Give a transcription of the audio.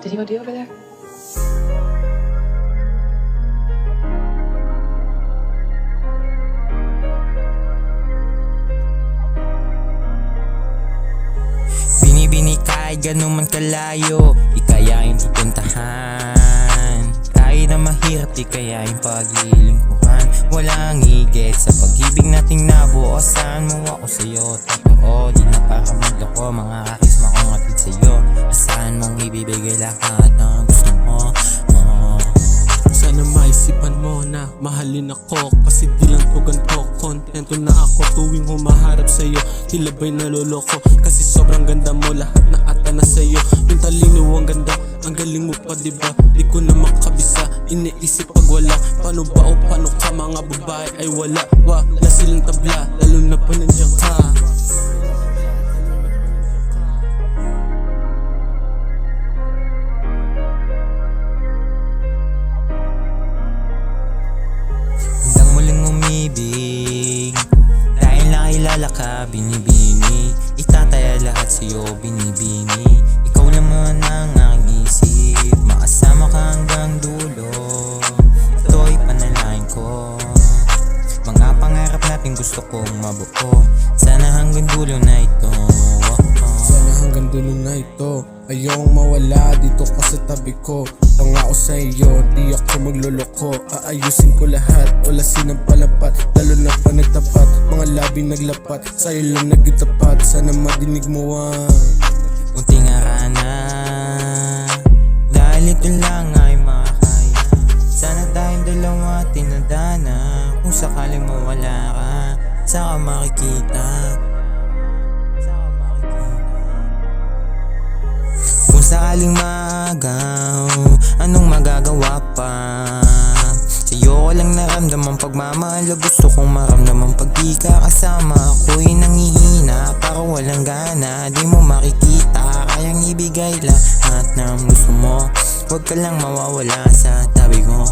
Did he OD over there? Binibini kahit ganun man kalayo, di kayain pupuntahan. Kahit na mahirap, di kayain paglilingkuhan. Walang higit sa pag-ibig nating nabuo. Saan mo ako sa'yo? Totoo, di na para magloko. Mga kakisma kong atid sa'yo. Asahan mong ibibigay lahat ng gusto mo. Sana maisipan mo na mahalin ako, kasi di lang to ganito. Kontento na ako tuwing humaharap sa'yo. Tila ba'y naloloko, kasi sobrang ganda mo. Lahat na ata na sa'yo. Yung talino ang ganda, ang galing mo pa diba? Di ko na makabisa, iniisip pag wala. Paano ba o paano ka, mga babae ay wala. Wala silang tabla, lalo na pa nandiyan ka. Handang muling umibig, dahil nakilala ka, binibini. Itataya lahat sa'yo, binibini. Ikaw naman ang aking isip, makasama ka hanggang dulo. Ito'y panalangin ko, mga pangarap natin gusto kong mabuo. Sana hanggang dulo na ito. Sana hanggang dulo na ito. Ayong mawala dito ka sa tabi ko. Pangako sa iyo, di ako magloloko. Aayusin ko lahat, wala sinang palapat. Lalo na pa nagtapat, mga labing naglapat. Sa'yo lang nagitapat, sana madinig mo ang Unting arana, dahil ito lang ay makakaya. Sana tayong dalawa tinadana. Kung sakaling mawala ka, saka makikita. Kung sakaling maagaw, anong magagawa pa? Sa'yo ko lang naramdaman pagmamahal. Gusto kong maramdaman pag di ka kasama. Ako'y nangihina, parang walang gana. Di mo makikita, kayang ibigay lahat ng gusto mo. Huwag ka lang mawawala sa tabi ko.